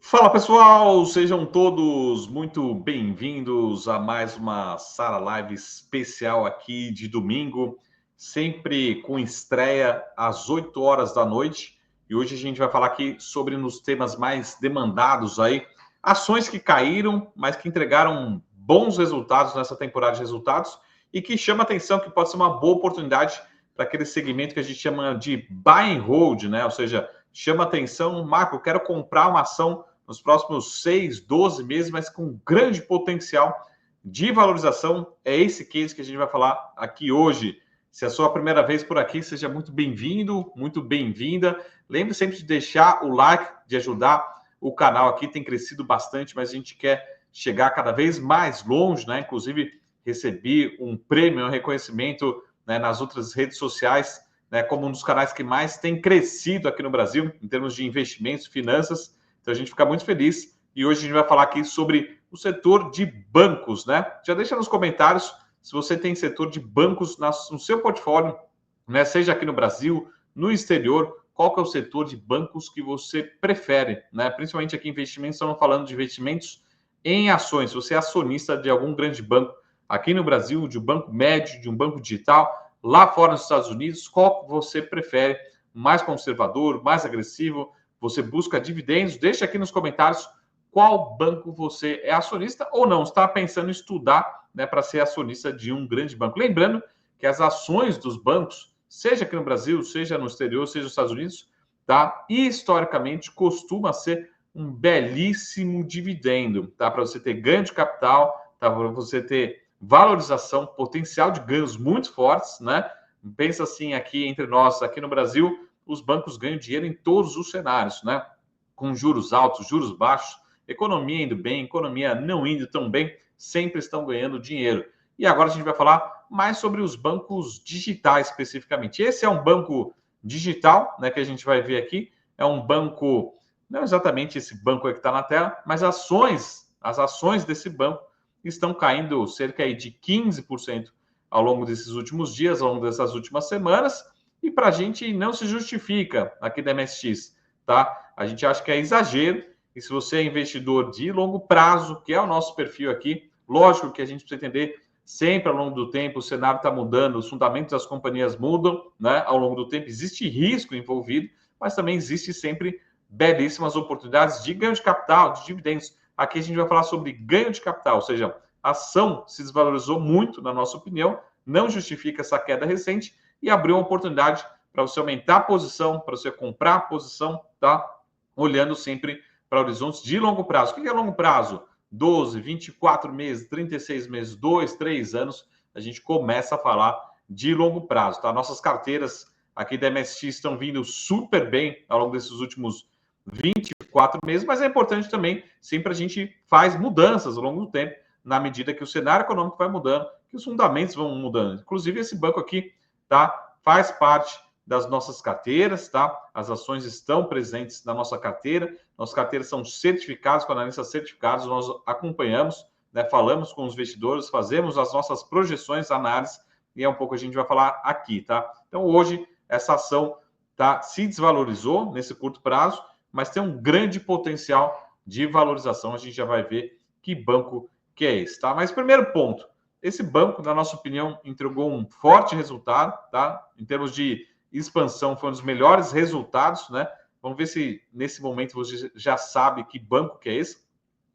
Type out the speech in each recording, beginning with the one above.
Fala pessoal, sejam todos muito bem-vindos a mais uma Sara Live especial aqui de domingo, sempre com estreia às 8 horas da noite. E hoje a gente vai falar aqui sobre nos temas mais demandados aí, ações que caíram, mas que entregaram bons resultados nessa temporada de resultados e que chama atenção que pode ser uma boa oportunidade para aquele segmento que a gente chama de buy and hold, né? Ou seja, chama atenção, Marco, eu quero comprar uma ação nos próximos 6, 12 meses, mas com grande potencial de valorização. É esse case que a gente vai falar aqui hoje. Se é a sua primeira vez por aqui, seja muito bem-vindo, muito bem-vinda. Lembre sempre de deixar o like, de ajudar o canal aqui. Tem crescido bastante, mas a gente quer chegar cada vez mais longe, né? Inclusive, recebi um prêmio, um reconhecimento, né, nas outras redes sociais, né, como um dos canais que mais tem crescido aqui no Brasil, em termos de investimentos, finanças. Então a gente fica muito feliz e hoje a gente vai falar aqui sobre o setor de bancos, né? Já deixa nos comentários se você tem setor de bancos no seu portfólio, né? Seja aqui no Brasil, no exterior, qual que é o setor de bancos que você prefere, né? Principalmente aqui em investimentos, estamos falando de investimentos em ações. Se você é acionista de algum grande banco aqui no Brasil, de um banco médio, de um banco digital, lá fora nos Estados Unidos, qual você prefere? Mais conservador, mais agressivo? Você busca dividendos? Deixa aqui nos comentários qual banco você é acionista ou não. Está pensando em estudar, né, para ser acionista de um grande banco. Lembrando que as ações dos bancos, seja aqui no Brasil, seja no exterior, seja nos Estados Unidos, tá? Historicamente costuma ser um belíssimo dividendo, tá? Para você ter ganho de capital, tá? Para você ter valorização, potencial de ganhos muito fortes, né? Pensa assim aqui entre nós, aqui no Brasil, os bancos ganham dinheiro em todos os cenários, né? Com juros altos, juros baixos, economia indo bem, economia não indo tão bem, sempre estão ganhando dinheiro. E agora a gente vai falar mais sobre os bancos digitais especificamente. Esse é um banco digital, né, que a gente vai ver aqui. É um banco, não exatamente esse banco aí que está na tela, mas as ações desse banco estão caindo cerca de 15% ao longo desses últimos dias, ao longo dessas últimas semanas. E para a gente não se justifica aqui da MSX, tá? A gente acha que é exagero. E se você é investidor de longo prazo, que é o nosso perfil aqui, lógico que a gente precisa entender sempre ao longo do tempo, o cenário está mudando, os fundamentos das companhias mudam, né? Ao longo do tempo existe risco envolvido, mas também existe sempre belíssimas oportunidades de ganho de capital, de dividendos. Aqui a gente vai falar sobre ganho de capital, ou seja, a ação se desvalorizou muito, na nossa opinião, não justifica essa queda recente e abriu uma oportunidade para você aumentar a posição, para você comprar a posição, tá? Olhando sempre para horizontes de longo prazo. O que é longo prazo? 12, 24 meses, 36 meses, 2, 3 anos, a gente começa a falar de longo prazo, tá? Nossas carteiras aqui da MSX estão vindo super bem ao longo desses últimos 24 meses, mas é importante também, sempre a gente faz mudanças ao longo do tempo, na medida que o cenário econômico vai mudando, que os fundamentos vão mudando. Inclusive, esse banco aqui, tá? Faz parte das nossas carteiras, tá? As ações estão presentes na nossa carteira. Nossas carteiras são certificadas, com analistas certificados, nós acompanhamos, né? Falamos com os investidores, fazemos as nossas projeções, análise, e é um pouco a gente vai falar aqui, tá? Então, hoje, essa ação tá, se desvalorizou nesse curto prazo, mas tem um grande potencial de valorização. A gente já vai ver que banco que é esse, tá? Mas primeiro ponto, esse banco, na nossa opinião, entregou um forte resultado, tá? Em termos de expansão, foi um dos melhores resultados, né? Vamos ver se nesse momento você já sabe que banco que é esse.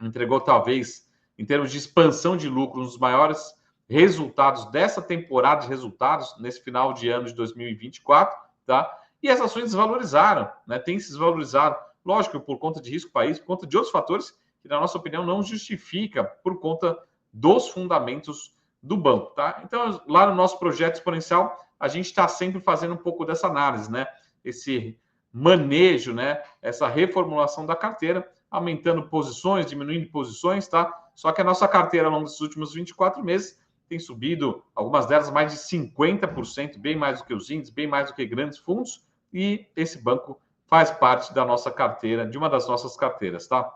Entregou, talvez, em termos de expansão de lucro, um dos maiores resultados dessa temporada de resultados nesse final de ano de 2024, tá? E as ações desvalorizaram, né? Tem se desvalorizado, lógico, por conta de risco país, por conta de outros fatores que, na nossa opinião, não justifica por conta dos fundamentos do banco, tá? Então, lá no nosso projeto exponencial, a gente está sempre fazendo um pouco dessa análise, né? Esse manejo, né? Essa reformulação da carteira, aumentando posições, diminuindo posições, tá? Só que a nossa carteira, ao longo dos últimos 24 meses, tem subido, algumas delas mais de 50%, bem mais do que os índices, bem mais do que grandes fundos, e esse banco faz parte da nossa carteira, de uma das nossas carteiras, tá?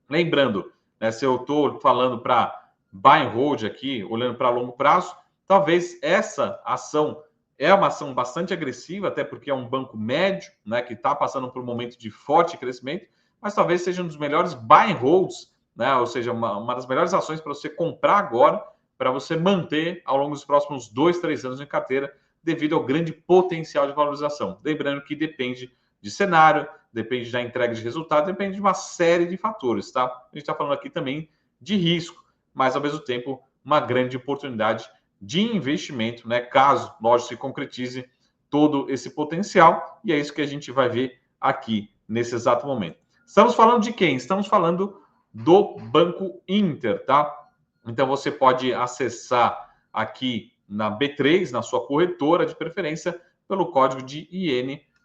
Lembrando, né, se eu estou falando para buy and hold aqui, olhando para longo prazo, talvez essa ação é uma ação bastante agressiva, até porque é um banco médio, né, que está passando por um momento de forte crescimento, mas talvez seja um dos melhores buy and holds, né? Ou seja, uma das melhores ações para você comprar agora, para você manter ao longo dos próximos 2, 3 anos em carteira, devido ao grande potencial de valorização. Lembrando que depende de cenário, depende da entrega de resultado, depende de uma série de fatores, tá? A gente está falando aqui também de risco, mas ao mesmo tempo uma grande oportunidade de investimento, né? Caso, lógico, se concretize todo esse potencial, e é isso que a gente vai ver aqui nesse exato momento. Estamos falando de quem? Estamos falando do Banco Inter, tá? Então você pode acessar aqui na B3, na sua corretora de preferência, pelo código de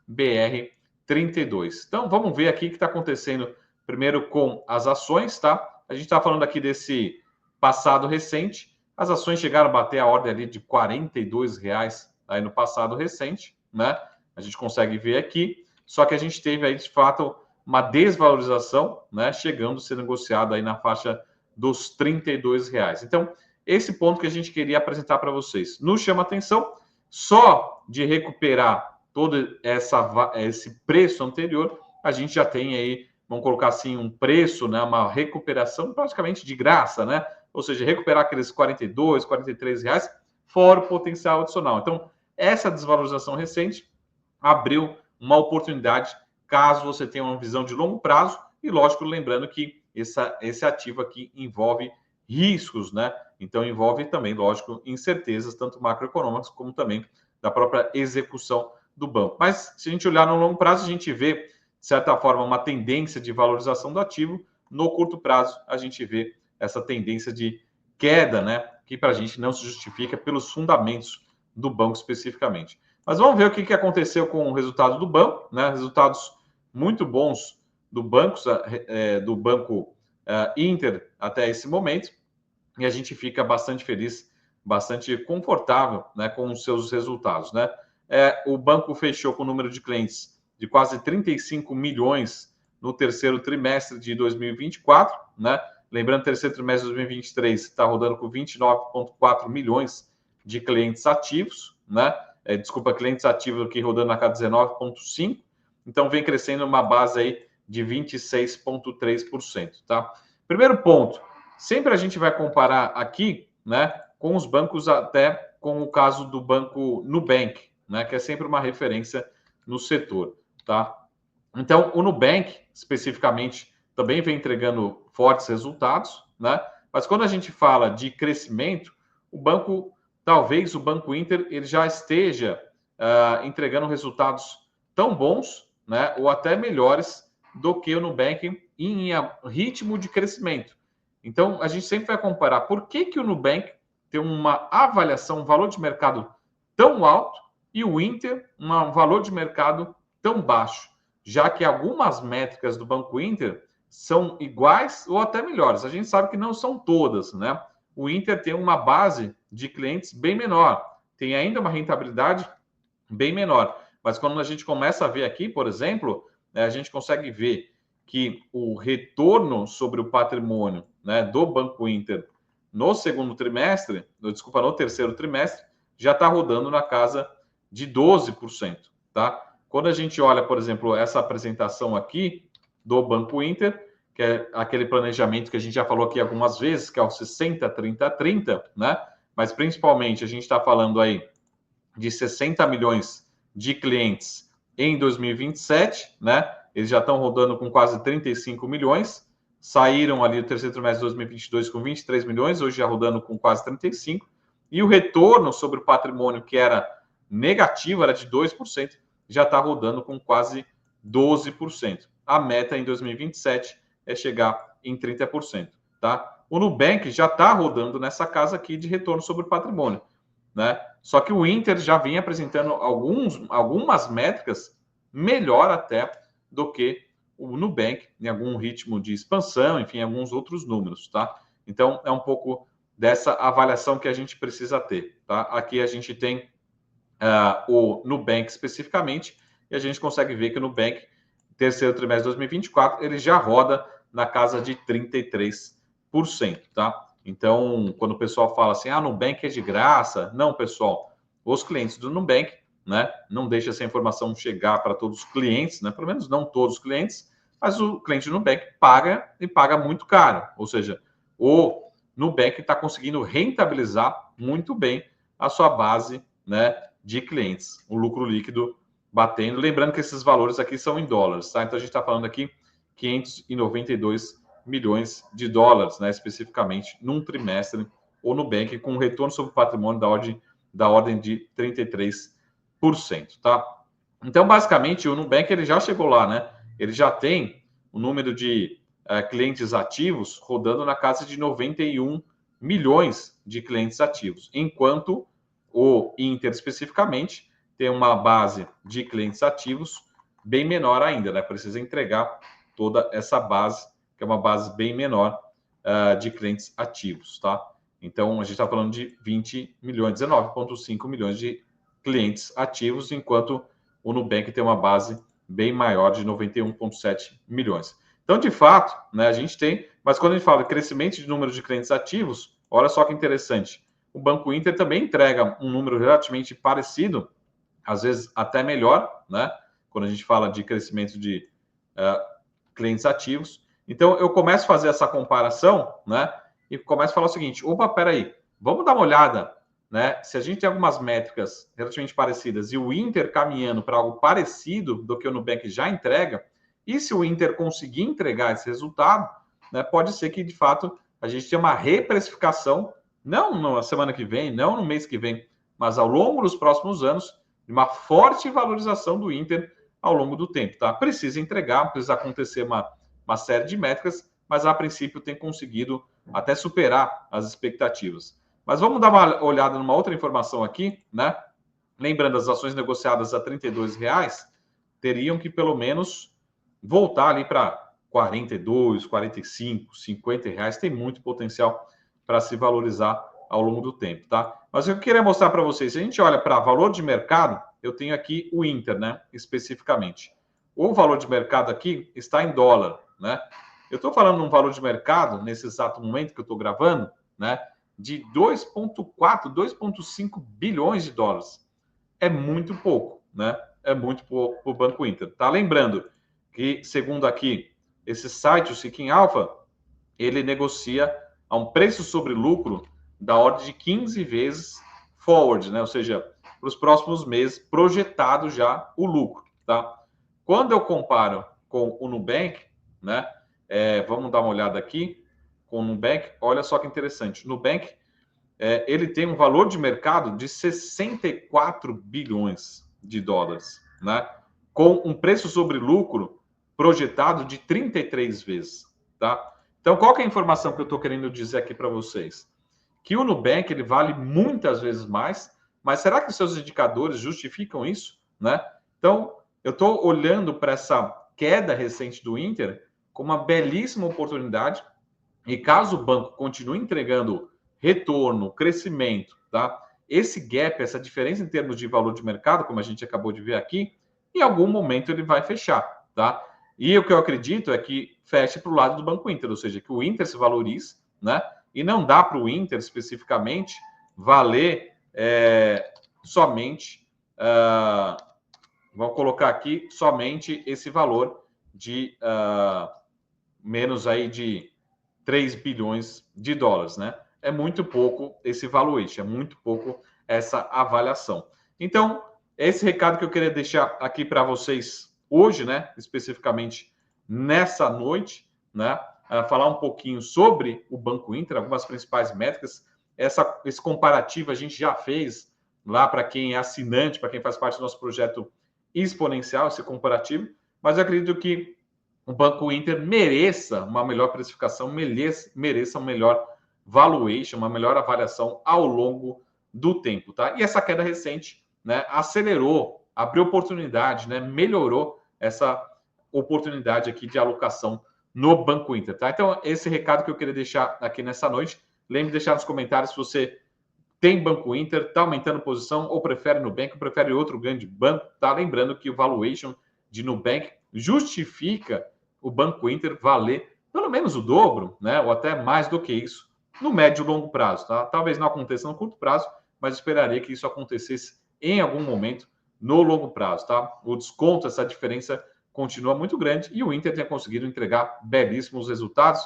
INBR32. Então vamos ver aqui o que está acontecendo primeiro com as ações, tá? A gente está falando aqui desse passado recente. As ações chegaram a bater a ordem ali de R$ 42 aí no passado recente, né? A gente consegue ver aqui. Só que a gente teve aí, de fato, uma desvalorização, né? Chegando a ser negociado aí na faixa dos R$ 32. Então, esse ponto que a gente queria apresentar para vocês. Nos chama atenção, só de recuperar todo esse preço anterior, a gente já tem aí, vamos colocar assim, um preço, né? Uma recuperação praticamente de graça, né? Ou seja, recuperar aqueles R$ 42, R$ 43, fora o potencial adicional. Então, essa desvalorização recente abriu uma oportunidade caso você tenha uma visão de longo prazo e, lógico, lembrando que esse ativo aqui envolve riscos, né? Então, envolve também, lógico, incertezas, tanto macroeconômicas como também da própria execução do banco. Mas, se a gente olhar no longo prazo, a gente vê, de certa forma, uma tendência de valorização do ativo. No curto prazo, a gente vê essa tendência de queda, né? Que para a gente não se justifica pelos fundamentos do banco especificamente. Mas vamos ver o que aconteceu com o resultado do banco, né? Resultados muito bons do banco Inter até esse momento, e a gente fica bastante feliz, bastante confortável, né, com os seus resultados, né? O banco fechou com o número de clientes de quase 35 milhões no terceiro trimestre de 2024, né? Lembrando, o terceiro trimestre de 2023 está rodando com 29,4 milhões de clientes ativos, né? Clientes ativos aqui rodando na casa 19,5. Então, vem crescendo uma base aí de 26,3%, tá? Primeiro ponto, sempre a gente vai comparar aqui, né, com os bancos, até com o caso do banco Nubank, né, que é sempre uma referência no setor, tá? Então, o Nubank, especificamente, também vem entregando fortes resultados, né? Mas quando a gente fala de crescimento, talvez o Banco Inter, ele já esteja entregando resultados tão bons, né? Ou até melhores do que o Nubank em ritmo de crescimento. Então, a gente sempre vai comparar por que o Nubank tem uma avaliação, um valor de mercado tão alto e o Inter um valor de mercado tão baixo, já que algumas métricas do Banco Inter são iguais ou até melhores. A gente sabe que não são todas, né? O Inter tem uma base de clientes bem menor, tem ainda uma rentabilidade bem menor. Mas quando a gente começa a ver aqui, por exemplo, a gente consegue ver que o retorno sobre o patrimônio, né, do Banco Inter no terceiro trimestre, já está rodando na casa de 12%, tá? Quando a gente olha, por exemplo, essa apresentação aqui do Banco Inter, que é aquele planejamento que a gente já falou aqui algumas vezes, que é o 60-30-30, né? Mas principalmente a gente está falando aí de 60 milhões de clientes em 2027, né? Eles já estão rodando com quase 35 milhões, saíram ali do terceiro trimestre de 2022 com 23 milhões, hoje já rodando com quase 35, e o retorno sobre o patrimônio, que era negativo, era de 2%, já está rodando com quase 12%. A meta em 2027 é chegar em 30%, tá? O Nubank já está rodando nessa casa aqui de retorno sobre o patrimônio, né? Só que o Inter já vem apresentando algumas métricas melhor até do que o Nubank, em algum ritmo de expansão, enfim, alguns outros números, tá? Então, é um pouco dessa avaliação que a gente precisa ter, tá? Aqui a gente tem o Nubank especificamente, e a gente consegue ver que o Nubank, terceiro trimestre de 2024, ele já roda na casa de 33%, tá? Então, quando o pessoal fala assim, Nubank é de graça. Não, pessoal, os clientes do Nubank, né? Não deixa essa informação chegar para todos os clientes, né? Pelo menos não todos os clientes, mas o cliente do Nubank paga e paga muito caro. Ou seja, o Nubank está conseguindo rentabilizar muito bem a sua base, né, de clientes. O lucro líquido batendo. Lembrando que esses valores aqui são em dólares, tá? Então a gente está falando aqui 592 milhões de dólares, né, especificamente, num trimestre, o Nubank com um retorno sobre o patrimônio da ordem de 33%, tá? Então, basicamente, o Nubank ele já chegou lá, né? Ele já tem o número de clientes ativos rodando na casa de 91 milhões de clientes ativos, enquanto o Inter, especificamente, tem uma base de clientes ativos bem menor ainda, né? Precisa entregar toda essa base, que é uma base bem menor de clientes ativos, tá? Então, a gente está falando de 20 milhões, 19,5 milhões de clientes ativos, enquanto o Nubank tem uma base bem maior de 91,7 milhões. Então, de fato, né, a gente tem, mas quando a gente fala de crescimento de número de clientes ativos, olha só que interessante. O Banco Inter também entrega um número relativamente parecido, às vezes até melhor, né? Quando a gente fala de crescimento de clientes ativos. Então, eu começo a fazer essa comparação, né? E começo a falar o seguinte: opa, peraí, vamos dar uma olhada, né? Se a gente tem algumas métricas relativamente parecidas e o Inter caminhando para algo parecido do que o Nubank já entrega, e se o Inter conseguir entregar esse resultado, né, pode ser que, de fato, a gente tenha uma reprecificação, não na semana que vem, não no mês que vem, mas ao longo dos próximos anos, de uma forte valorização do Inter ao longo do tempo, tá? Precisa entregar, precisa acontecer uma série de métricas, mas a princípio tem conseguido até superar as expectativas. Mas vamos dar uma olhada numa outra informação aqui, né? Lembrando, as ações negociadas a R$ 32 teriam que pelo menos voltar ali para 42, 45, 50 reais. Tem muito potencial para se valorizar ao longo do tempo, tá? Mas eu queria mostrar para vocês, se a gente olha para valor de mercado, eu tenho aqui o Inter, né? Especificamente. O valor de mercado aqui está em dólar, né? Eu estou falando de um valor de mercado, nesse exato momento que eu estou gravando, né? De 2,4, 2,5 bilhões de dólares. É muito pouco, né? É muito pouco para o Banco Inter. Tá lembrando que, segundo aqui esse site, o Seeking Alpha, ele negocia a um preço sobre lucro da ordem de 15 vezes forward, né? Ou seja, para os próximos meses, projetado já o lucro, tá? Quando eu comparo com o Nubank, né? Vamos dar uma olhada aqui com o Nubank. Olha só que interessante. O Nubank, ele tem um valor de mercado de 64 bilhões de dólares, né? Com um preço sobre lucro projetado de 33 vezes, tá? Então, qual que é a informação que eu estou querendo dizer aqui para vocês? Que o Nubank ele vale muitas vezes mais, mas será que os seus indicadores justificam isso, né? Então, eu estou olhando para essa queda recente do Inter como uma belíssima oportunidade e caso o banco continue entregando retorno, crescimento, tá? Esse gap, essa diferença em termos de valor de mercado, como a gente acabou de ver aqui, em algum momento ele vai fechar, tá? E o que eu acredito é que feche para o lado do Banco Inter, ou seja, que o Inter se valorize, né? E não dá para o Inter especificamente valer somente, vamos colocar aqui somente esse valor de menos aí de 3 bilhões de dólares, né? É muito pouco esse valuation, é muito pouco essa avaliação. Então, esse recado que eu queria deixar aqui para vocês hoje, né? Especificamente nessa noite, né? Falar um pouquinho sobre o Banco Inter, algumas principais métricas. Esse comparativo a gente já fez lá para quem é assinante, para quem faz parte do nosso projeto exponencial, esse comparativo. Mas eu acredito que o Banco Inter mereça uma melhor precificação, mereça um melhor valuation, uma melhor avaliação ao longo do tempo, tá? E essa queda recente, né, acelerou, abriu oportunidade, né, melhorou essa oportunidade aqui de alocação no Banco Inter, tá? Então, esse recado que eu queria deixar aqui nessa noite. Lembre de deixar nos comentários se você tem Banco Inter, está aumentando posição ou prefere Nubank, ou prefere outro grande banco, tá? Lembrando que o valuation de Nubank justifica o Banco Inter valer pelo menos o dobro, né? Ou até mais do que isso, no médio e longo prazo, tá? Talvez não aconteça no curto prazo, mas esperaria que isso acontecesse em algum momento no longo prazo, tá? O desconto, essa diferença continua muito grande e o Inter tem conseguido entregar belíssimos resultados,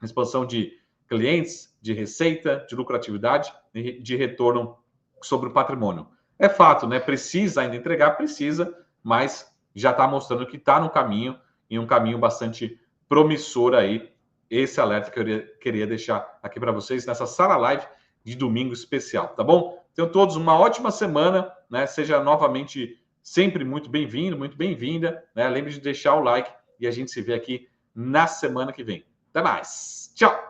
expansão de clientes, de receita, de lucratividade e de retorno sobre o patrimônio. É fato, né? Precisa ainda entregar, precisa, mas já está mostrando que está no caminho e um caminho bastante promissor aí. Esse alerta que eu queria deixar aqui para vocês nessa Sara Live de domingo especial, tá bom? Tenham todos uma ótima semana, né? Seja novamente sempre muito bem-vindo, muito bem-vinda, né? Lembre de deixar o like e a gente se vê aqui na semana que vem. Até mais. Tchau!